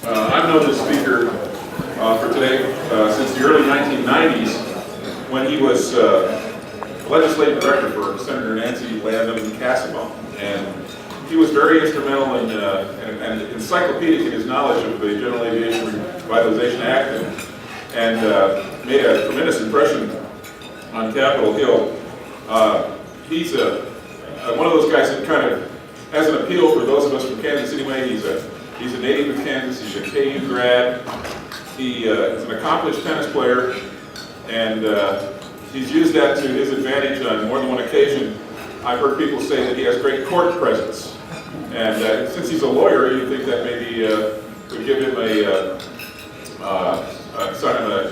I've known this speaker for today since the early 1990s when he was legislative director for Senator Nancy Landon Cassavant. And he was very instrumental and encyclopedic in his knowledge of the General Aviation Revitalization Act and made a tremendous impression on Capitol Hill. He's one of those guys that kind of has an appeal for those of us from Kansas anyway. He's a native of Kansas. He's a KU grad. He is an accomplished tennis player, and he's used that to his advantage on more than one occasion. I've heard people say that he has great court presence, and since he's a lawyer, you think that maybe would give him a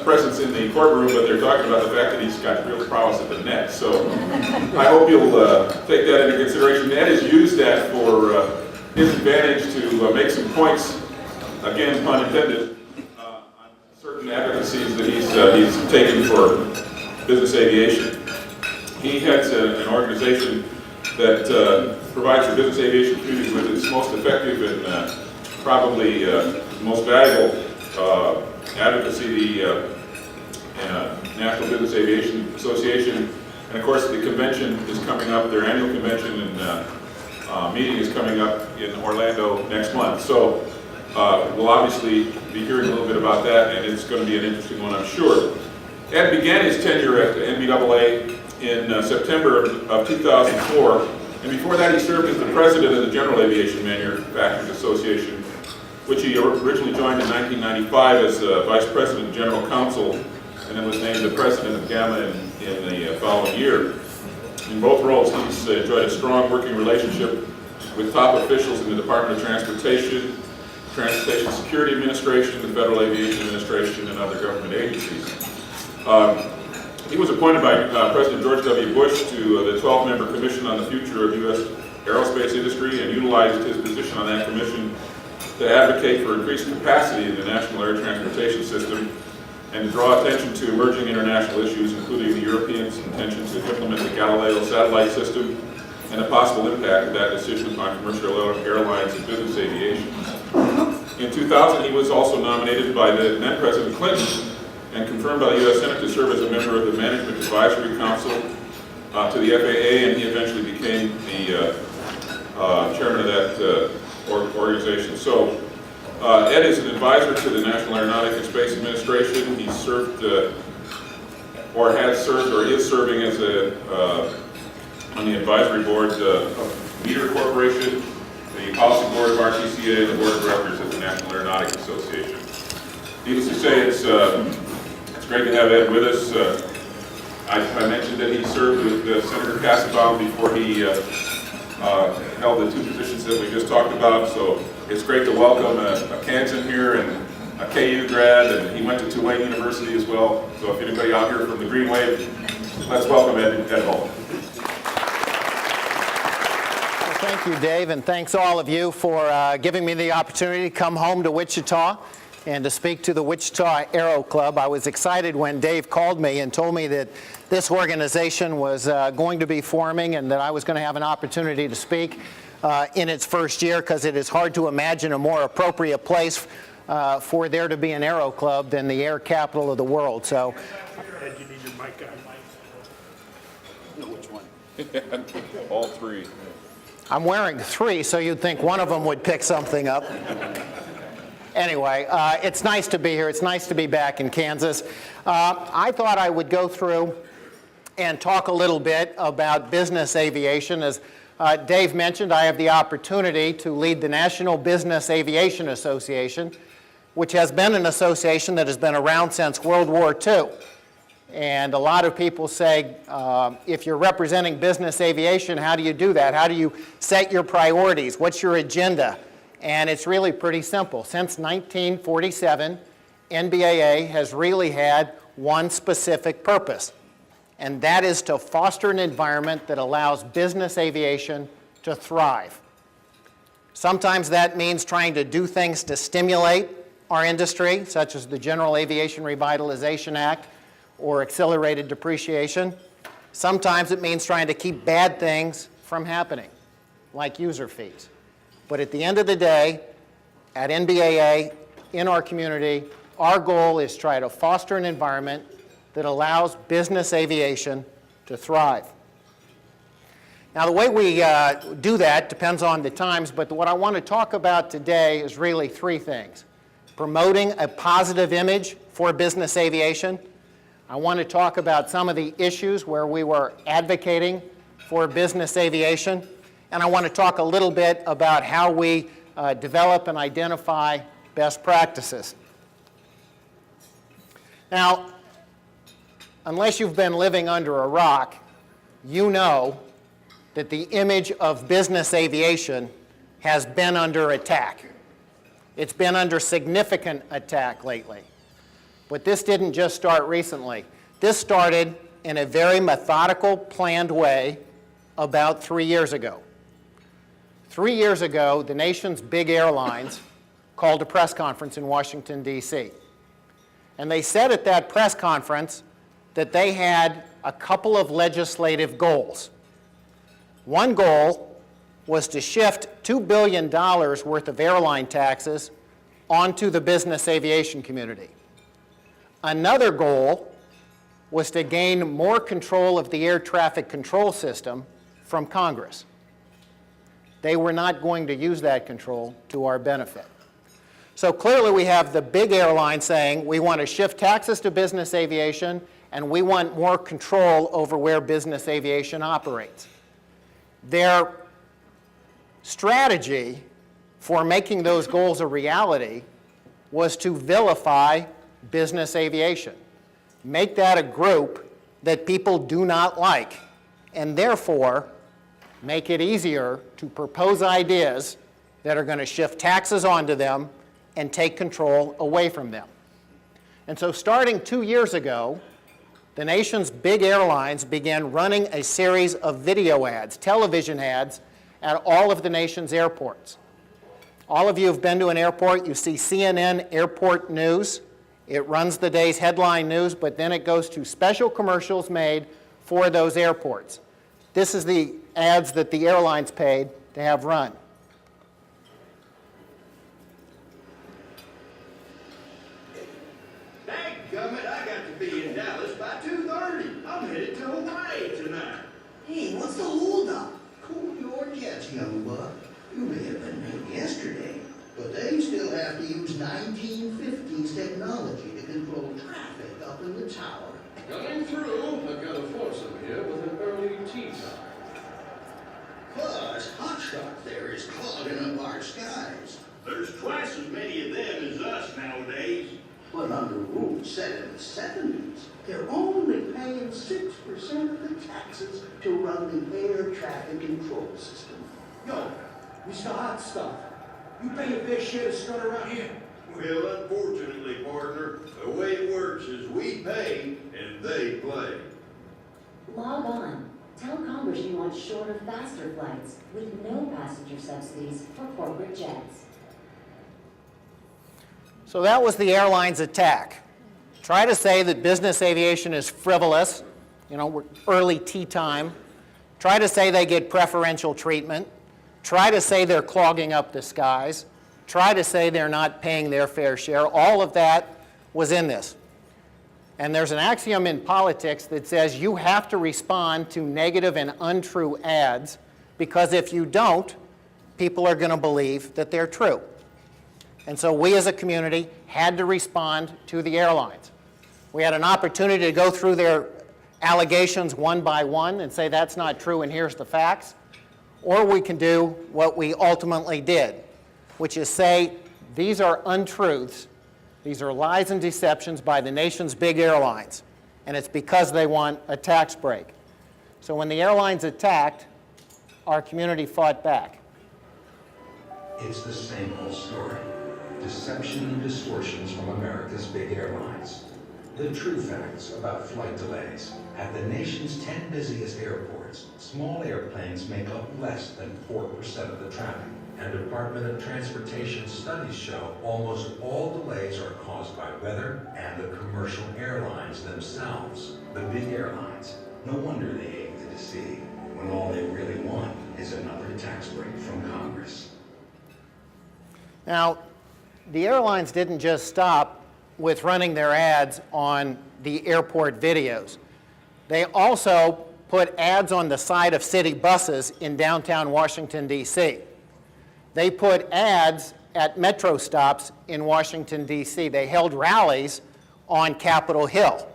presence in the courtroom, but they're talking about the fact that he's got real prowess at the net. So I hope you'll take that into consideration. Ed has used that for his advantage to make some points, again, pun intended, on certain advocacies that he's taken for business aviation. He heads an organization that provides the business aviation community with its most effective and probably most valuable advocacy, the National Business Aviation Association. And of course the convention is coming up, their annual convention and meeting is coming up in Orlando next month. So we'll obviously be hearing a little bit about that, and it's going to be an interesting one, I'm sure. Ed began his tenure at the NBAA in September of 2004, and before that he served as the president of the General Aviation Manufacturers Association, which he originally joined in 1995 as Vice President and General Counsel, and then was named the President of GAMA in the following year. In both roles, he's enjoyed a strong working relationship with top officials in the Department of Transportation, Transportation Security Administration, the Federal Aviation Administration, and other government agencies. He was appointed by President George W. Bush to the 12-member Commission on the Future of U.S. Aerospace Industry, and utilized his position on that commission to advocate for increased capacity in the national air transportation system and to draw attention to emerging international issues, including the Europeans' intention to implement the Galileo satellite system and the possible impact of that decision upon commercial airlines and business aviation. In 2000, he was also nominated by the then President Clinton and confirmed by the U.S. Senate to serve as a member of the Management Advisory Council to the FAA, and he eventually became the chairman of that organization. So Ed is an advisor to the National Aeronautic and Space Administration. He's served, or has served, or is serving as on the advisory board of Meter Corporation, the policy board of RTCA, and the board of directors of the National Aeronautic Association. Needless to say, it's great to have Ed with us. I mentioned that he served with Senator Cassavant before he held the two positions that we just talked about, so it's great to welcome a Kansan here and a KU grad, and he went to Tulane University as well. So if anybody out here from the Green Wave, let's welcome Ed Bolen. Well, thank you, Dave, and thanks all of you for giving me the opportunity to come home to Wichita and to speak to the Wichita Aero Club. I was excited when Dave called me and told me that this organization was going to be forming and that I was going to have an opportunity to speak in its first year, because it is hard to imagine a more appropriate place for there to be an aero club than the air capital of the world. So, Ed, you need your mic on. I know which one. All three. I'm wearing three, so you'd think one of them would pick something up. Anyway, it's nice to be here. It's nice to be back in Kansas. I thought I would go through and talk a little bit about business aviation. As Dave mentioned, I have the opportunity to lead the National Business Aviation Association, which has been an association that has been around since World War II. And a lot of people say, if you're representing business aviation, how do you do that? How do you set your priorities? What's your agenda? And it's really pretty simple. Since 1947, NBAA has really had one specific purpose, and that is to foster an environment that allows business aviation to thrive. Sometimes that means trying to do things to stimulate our industry, such as the General Aviation Revitalization Act or accelerated depreciation. Sometimes it means trying to keep bad things from happening, like user fees. But at the end of the day, at NBAA, in our community, our goal is try to foster an environment that allows business aviation to thrive. Now, the way we do that depends on the times, but what I want to talk about today is really three things. Promoting a positive image for business aviation. I want to talk about some of the issues where we were advocating for business aviation. And I want to talk a little bit about how we develop and identify best practices. Now, unless you've been living under a rock, you know that the image of business aviation has been under attack. It's been under significant attack lately. But this didn't just start recently. This started in a very methodical, planned way about 3 years ago. 3 years ago, the nation's big airlines called a press conference in Washington, D.C. And they said at that press conference that they had a couple of legislative goals. One goal was to shift $2 billion worth of airline taxes onto the business aviation community. Another goal was to gain more control of the air traffic control system from Congress. They were not going to use that control to our benefit. So clearly we have the big airlines saying we want to shift taxes to business aviation and we want more control over where business aviation operates. Their strategy for making those goals a reality was to vilify business aviation, make that a group that people do not like, and therefore make it easier to propose ideas that are going to shift taxes onto them and take control away from them. And so starting 2 years ago, the nation's big airlines began running a series of video ads, television ads, at all of the nation's airports. All of you have been to an airport, you see CNN Airport News. It runs the day's headline news, but then it goes to special commercials made for those airports. This is the ads that the airlines paid to have run. Dadgummit, I got to be in Dallas by 2:30. I'm headed to Hawaii tonight. Hey, what's the holdup? Cool your jets, young buck. You may have been made yesterday, but they still have to use 1950s technology to control traffic up in the tower. Coming through, I've got a foursome here with an early tea time. Plus, hotshot there is clogging up our skies. There's twice as many of them as us nowadays. But under rules set in the 70s, they're only paying 6% of the taxes to run the air traffic control system. Yo, Mr. Hot Stuff, you pay a fair share to strut around here. Well, unfortunately, partner, the way it works is we pay and they play. Log on. Tell Congress you want shorter, faster flights with no passenger subsidies for corporate jets. So that was the airlines' attack. Try to say that business aviation is frivolous, we're early tea time. Try to say they get preferential treatment. Try to say they're clogging up the skies. Try to say they're not paying their fair share. All of that was in this. And there's an axiom in politics that says you have to respond to negative and untrue ads, because if you don't, people are going to believe that they're true. And so we as a community had to respond to the airlines. We had an opportunity to go through their allegations one by one and say that's not true and here's the facts. Or we can do what we ultimately did, which is say these are untruths, these are lies and deceptions by the nation's big airlines, and it's because they want a tax break. So when the airlines attacked, our community fought back. It's the same old story. Deception and distortions from America's big airlines. The true facts about flight delays. At the nation's 10 busiest airports, small airplanes make up less than 4% of the traffic. And Department of Transportation studies show almost all delays are caused by weather and the commercial airlines themselves. The big airlines. No wonder they aim to deceive, when all they really want is another tax break from Congress. Now, the airlines didn't just stop with running their ads on the airport videos. They also put ads on the side of city buses in downtown Washington, D.C. They put ads at metro stops in Washington, D.C. They held rallies on Capitol Hill.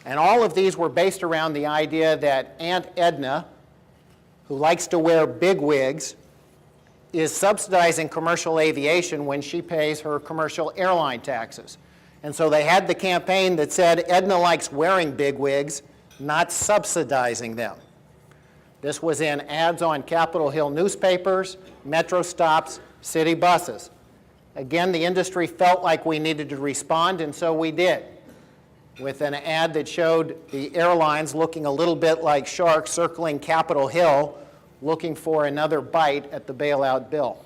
And all of these were based around the idea that Aunt Edna, who likes to wear big wigs, is subsidizing commercial aviation when she pays her commercial airline taxes. And so they had the campaign that said Edna likes wearing big wigs, not subsidizing them. This was in ads on Capitol Hill newspapers, metro stops, city buses. Again, the industry felt like we needed to respond, and so we did, with an ad that showed the airlines looking a little bit like sharks circling Capitol Hill, looking for another bite at the bailout bill.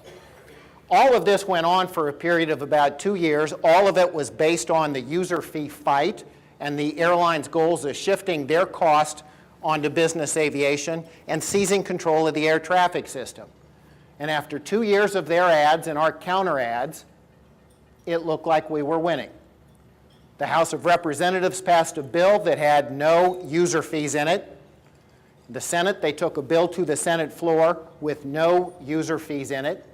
All of this went on for a period of about 2 years. All of it was based on the user fee fight and the airlines' goals of shifting their cost onto business aviation and seizing control of the air traffic system. And after 2 years of their ads and our counter ads, it looked like we were winning. The House of Representatives passed a bill that had no user fees in it. The Senate, they took a bill to the Senate floor with no user fees in it.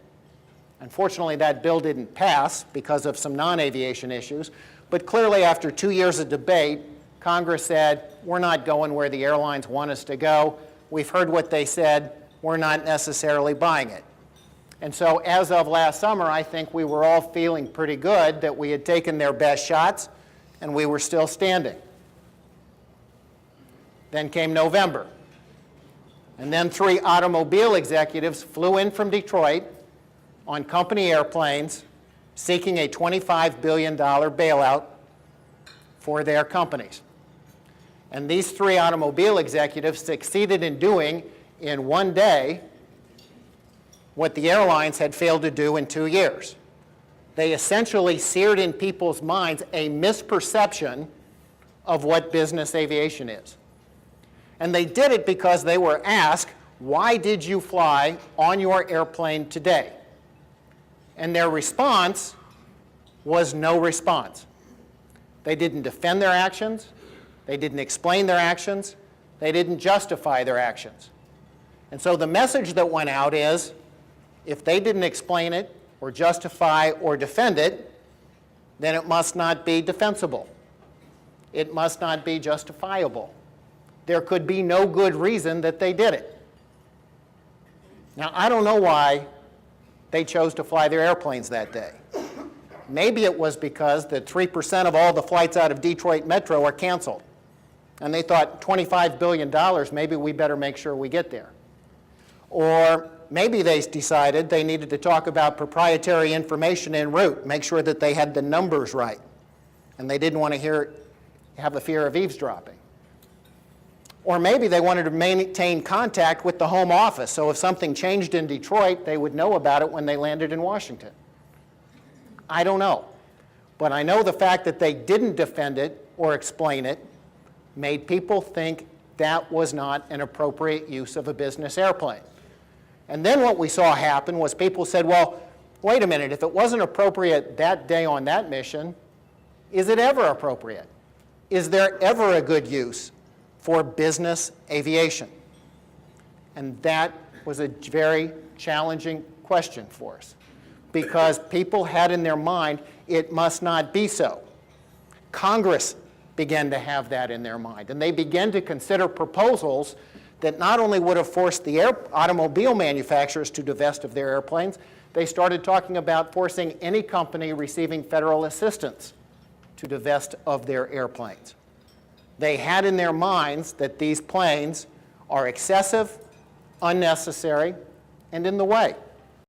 Unfortunately, that bill didn't pass because of some non-aviation issues. But clearly, after 2 years of debate, Congress said, we're not going where the airlines want us to go. We've heard what they said. We're not necessarily buying it. And so as of last summer, I think we were all feeling pretty good that we had taken their best shots and we were still standing. Then came November. And then 3 automobile executives flew in from Detroit on company airplanes seeking a $25 billion bailout for their companies. And these 3 automobile executives succeeded in doing in 1 day what the airlines had failed to do in 2 years. They essentially seared in people's minds a misperception of what business aviation is. And they did it because they were asked, why did you fly on your airplane today? And their response was no response. They didn't defend their actions. They didn't explain their actions. They didn't justify their actions. And so the message that went out is, if they didn't explain it or justify or defend it, then it must not be defensible. It must not be justifiable. There could be no good reason that they did it. Now, I don't know why they chose to fly their airplanes that day. Maybe it was because the 3% of all the flights out of Detroit Metro are canceled. And they thought, $25 billion, maybe we better make sure we get there. Or maybe they decided they needed to talk about proprietary information en route, make sure that they had the numbers right. And they didn't want to have a fear of eavesdropping. Or maybe they wanted to maintain contact with the home office, so if something changed in Detroit, they would know about it when they landed in Washington. I don't know. But I know the fact that they didn't defend it or explain it made people think that was not an appropriate use of a business airplane. And then what we saw happen was people said, well, wait a minute, if it wasn't appropriate that day on that mission, is it ever appropriate? Is there ever a good use for business aviation? And that was a very challenging question for us, because people had in their mind, it must not be so. Congress began to have that in their mind, and they began to consider proposals that not only would have forced the automobile manufacturers to divest of their airplanes, they started talking about forcing any company receiving federal assistance to divest of their airplanes. They had in their minds that these planes are excessive, unnecessary, and in the way.